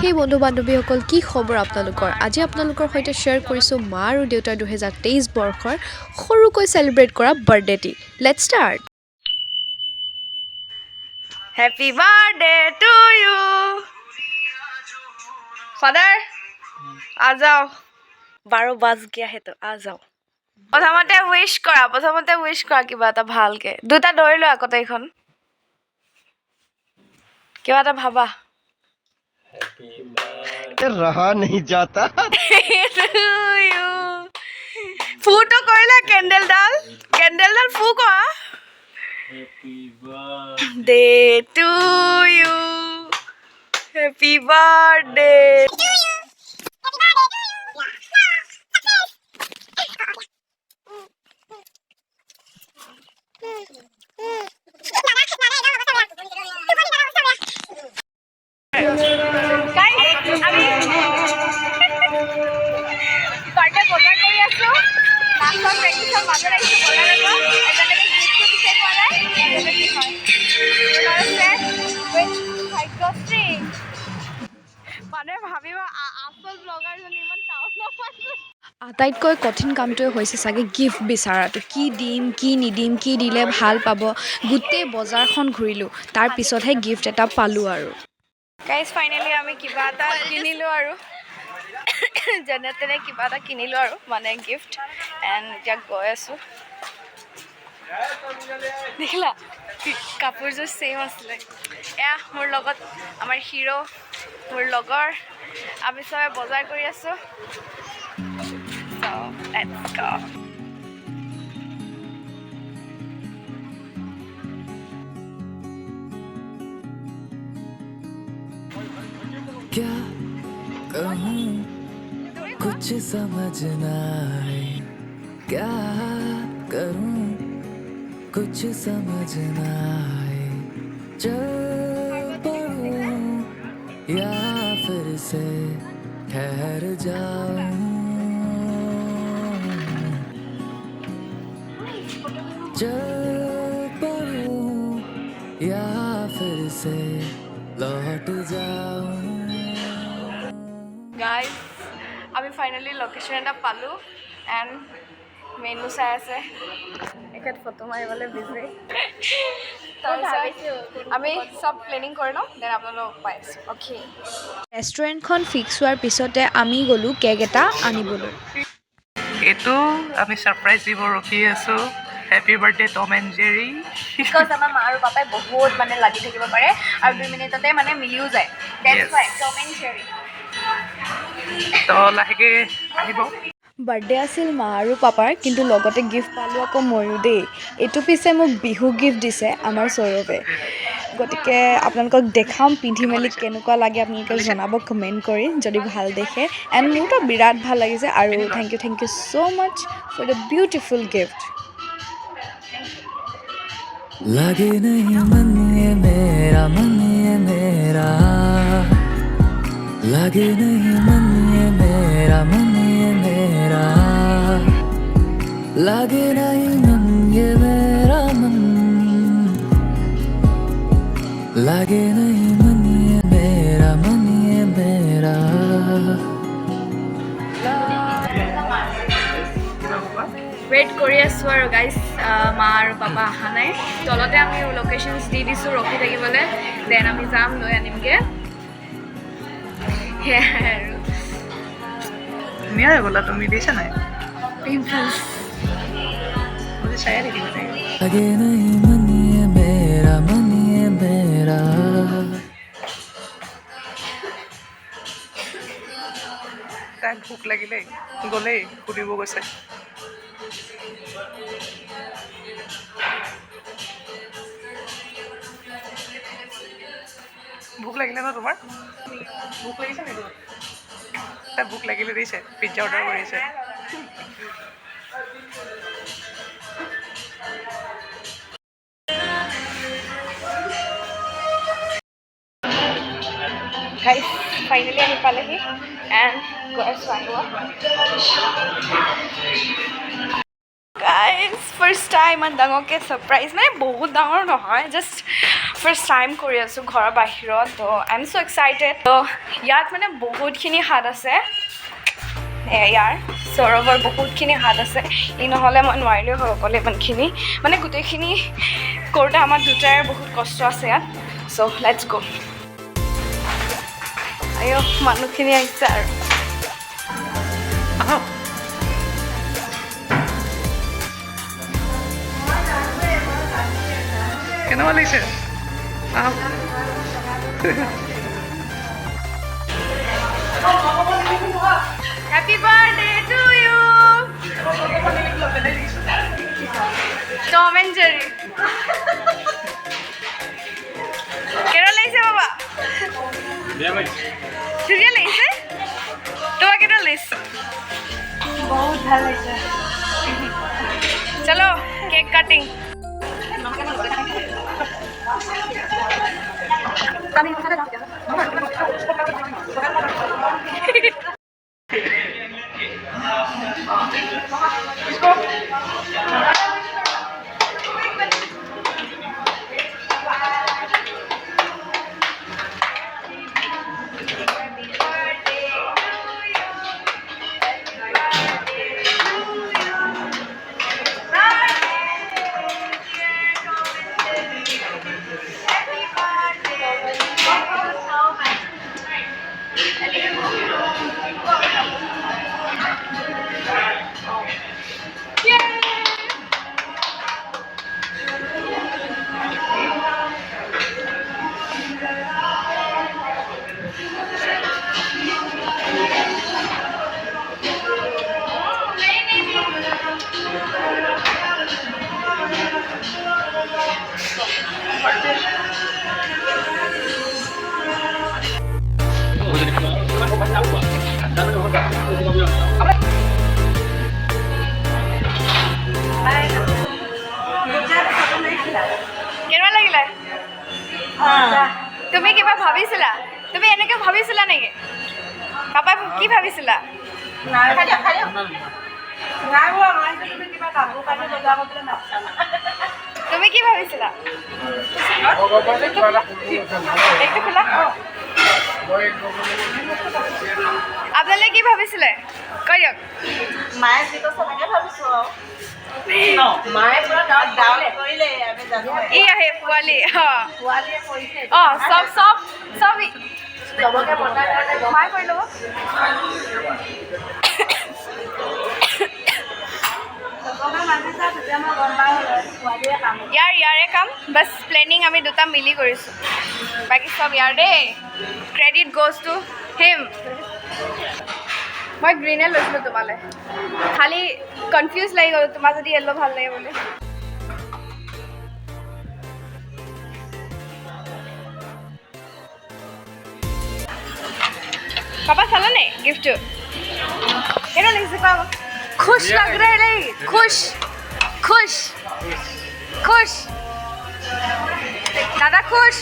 সেই বন্ধু বান্ধৱীসকল কি খবৰ আপোনালোকৰ? আজি আপোনালোকৰ সৈতে শ্বেয়াৰ কৰিছোঁ মা আৰু দেউতাৰ 2023 বৰ্ষৰ সৰুকৈ চেলিব্ৰেট কৰা বাৰ্থডেটি। Let's start. Happy birthday to you father. आ जाओ 12 বাজ গয়া হে তো आ जाओ। প্ৰথমতে উইশ কৰা কিবা এটা ভালকে। দুটা ধৰি লোৱা আকৌ এইখন কিবা এটা ভাবা। रहा नहीं जाता फू तो কৰিলা কেন্ডেলডাল ফু কৰা ডে টু ইউ হেপী বাৰ্থডে আটাইতকৈ কঠিন কামটোৱে হৈছে চাগে গিফ্ট বিচাৰাটো। কি দিম কি নিদিম, কি দিলে ভাল পাব, গোটেই বজাৰখন ঘূৰিলোঁ, তাৰ পিছতহে গিফ্ট এটা পালোঁ। আৰু গাইজ ফাইনেলি আমি কিবা এটা কিনিলোঁ আৰু যেনে তেনে কিবা এটা কিনিলোঁ আৰু মানে গিফ্ট। এণ্ড এতিয়া গৈ আছোঁ। দেখিলা কাপোৰযোৰ ছেইম আছিলে। এয়া মোৰ লগত আমাৰ হিৰো, মোৰ লগৰ, আমি চবে বজাৰ কৰি আছোঁ। So let's go. क्या कहूँ कुछ समझ ना आए, क्या करूँ कुछ समझ ना आए, चल पड़ूं या फिर से ठहर जाऊं, चल पड़ूं या फिर से लौट जाऊं। গাইজ আমি ফাইনেলি লোকেশ্যন এটা পালোঁ এণ্ড মেনু চাই আছে। এখেত ফটো মাৰিবলৈ বিজি। তাৰপিছত আমি চব প্লেনিং কৰি লওঁ, দেন আপোনালোকক পাই আছোঁ। অ'কে, ৰেষ্টুৰেণ্টখন ফিক্স হোৱাৰ পিছতে আমি গ'লোঁ কেক এটা আনিবলৈ। এইটো আমি ছাৰপ্ৰাইজ দিব ৰখি আছোঁ। Happy birthday Tom and Jerry. Because আমাৰ মা আৰু পাপাই বহুত মানে লাগি থাকিব পাৰে আৰু 2 মিনিটতে মানে মিলিও যায়। That's Y Tom and Jerry. তো লাহেকৈ আহিব। বাৰ্থডে আছিল মা আৰু পাপাৰ, কিন্তু লগতে গিফ্ট পালোঁ আকৌ ময়ো দেই। এইটো পিছে মোক বিহু গিফ্ট দিছে আমাৰ সৌৰভে। গতিকে আপোনালোকক দেখাম পিন্ধি মেলি কেনেকুৱা লাগে, আপোনালোকে জনাব কমেণ্ট কৰি যদি ভাল দেখে। এণ্ড মোৰতো বিৰাট ভাল লাগিছে আৰু thank you so' much for the beautiful gift. लगे नहीं मन ये मेरा, मन ये मेरा, लगे नहीं मन ये मेरा, मन ये मेरा, लगे नहीं मन ये मेरा मन, लगे नहीं मन ये मेरा, मन ये मेरा। ৱেইট কৰি আছোঁ আৰু গাইজ, মা আৰু পাপা অহা নাই। তলতে আমি লোকেশ্যনছ দি দিছোঁ ৰখি থাকিবলৈ, দেন আমি যাম, লৈ আনিমগৈ। সেয়াই আৰু ধুনীয়া হৈ গ'লা তুমি, দিছা নাই? পিম্পলছ চায়ে থাকিব লাগে। लगे नहीं मन ये मेरा, मन ये मेरा। তাক ভোক লাগিলেই গ'লেই সুধিব গৈছে। ভোক লাগিলে ন তোমাৰ? ভোক লাগিছে নেকি? তাক ভোক লাগিলে দিছে, পিজ্জা অৰ্ডাৰ কৰিছে। গাইজ ফাইনেলি আহি পালেহি এণ্ড গৈ আছোঁ আহিব। গাইজ ফাৰ্ষ্ট টাইম ইমান ডাঙৰকৈ ছাৰপ্ৰাইজ মানে বহুত ডাঙৰ নহয় জাষ্ট ফাৰ্ষ্ট টাইম কৰি আছোঁ ঘৰৰ বাহিৰত ত' আই এম ছ' এক্সাইটেড ত' ইয়াত মানে বহুতখিনি হাত আছে ইয়াৰ সৌৰভৰ বহুতখিনি হাত আছে ই নহ'লে মই নোৱাৰিলেও হয় অকলে ইমানখিনি মানে গোটেইখিনি কৰোঁতে আমাৰ দুটাৰে বহুত কষ্ট আছে ইয়াত চ' লেটছ গ' আয়ো মানুহখিনি আহিছে আৰু কেনেকুৱা লাগিছে Happy birthday to you! Tom and Jerry. কেনে লাগিছে বাবা? ধুনীয়া লাগিছে? তোমাক কেনে লাগিছে? বহুত ভাল লাগিছে। চলো কেক কাটিং। কেনেকুৱা লাগিলে তুমি কিবা ভাবিছিলা তুমি এনেকৈ ভাবিছিলা নেকি পাপাই কি ভাবিছিলা তুমি কি ভাবিছিলা একটু খোলা আপোনালোকে কি ভাবিছিলে কৈ দিয়ক মায়ে যিটো চবকে ভাবিছোঁ মায়ে পুৰা ডাউন কৰিলে আমি জানো ই আহে পোৱালি পোৱালীয়ে কৰিছে চব চব চব চবকে মতাৰ কাৰণে সহায় কৰি ল'ব চবকে মাতিছা তেতিয়া মই গম পাওঁ পোৱালীয়ে কাম ইয়াৰে কাম বাছ প্লেনিং আমি দুটা মিলি কৰিছোঁ বাকী চব ইয়াৰ দেই ক্ৰেডিট গ'জ টু হিম মই গ্ৰীনে লৈছিলোঁ তোমালৈ খালি কনফিউজ লাগি গ'লোঁ তোমাৰ যদি য়েল্ল' ভাল লাগে বুলি पापा चला नहीं गिफ्ट केना लग से पापा खुश लग रहे नहीं खुश खुश खुश दादा खुश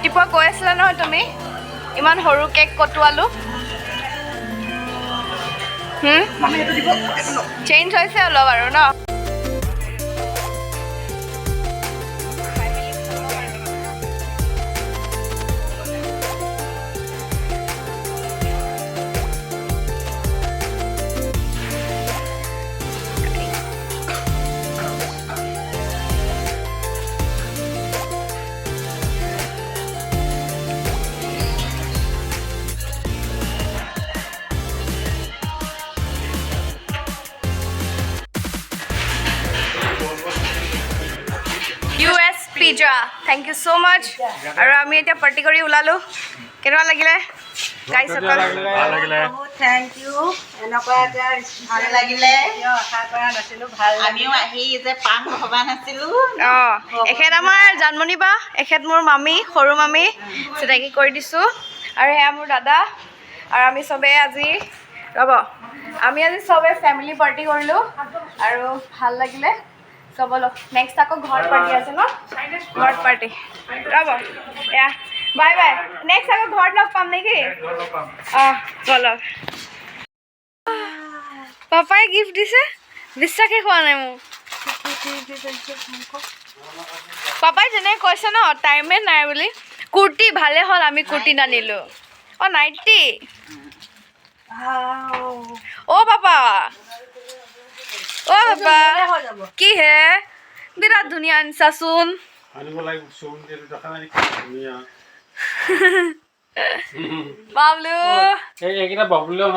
ৰাতিপুৱা কৈ আছিলা নহয় তুমি ইমান সৰু কেক কটোৱালো চেঞ্জ হৈছে অলপ আৰু ন থেংক ইউ ছ' মাছ আৰু আমি এতিয়া পাৰ্টি কৰি ওলালোঁ কেনেকুৱা লাগিলে গাইসকল থেংক ইউ এনেকুৱা এটা ভাল লাগিলে আশা কৰা নাছিলোঁ ভাল আমিও আহি যে পাম ভবা নাছিলোঁ অঁ এখেত আমাৰ জানমণি বা এখেত মোৰ মামী সৰু মামী চিনাকি কৰি দিছোঁ আৰু সেয়া মোৰ দাদা আৰু আমি চবেই আজি আমি আজি চবেই ফেমিলি পাৰ্টি কৰিলোঁ আৰু ভাল লাগিলে চবলো নেক্সট আকৌ ঘৰত পাৰ্টি আছে ন ঘৰত পাৰ্টি এয়া বাই বাই নেক্সট আকৌ ঘৰত লগ পাম নেকি অঁ বলক পাপাই গিফ্ট দিছে বিশ্বাসেই হোৱা নাই মোক পাপাই যেনেকৈ কৈছে ন টাইমে নাই বুলি কুৰ্তি ভালে হ'ল আমি কুৰ্তি নানিলোঁ অঁ নাইটি অ' পাপা অ' পাপা কি হে বিৰাট ধুনীয়া আনিছাচোন বাবলু এইকেইটা বাবুলেও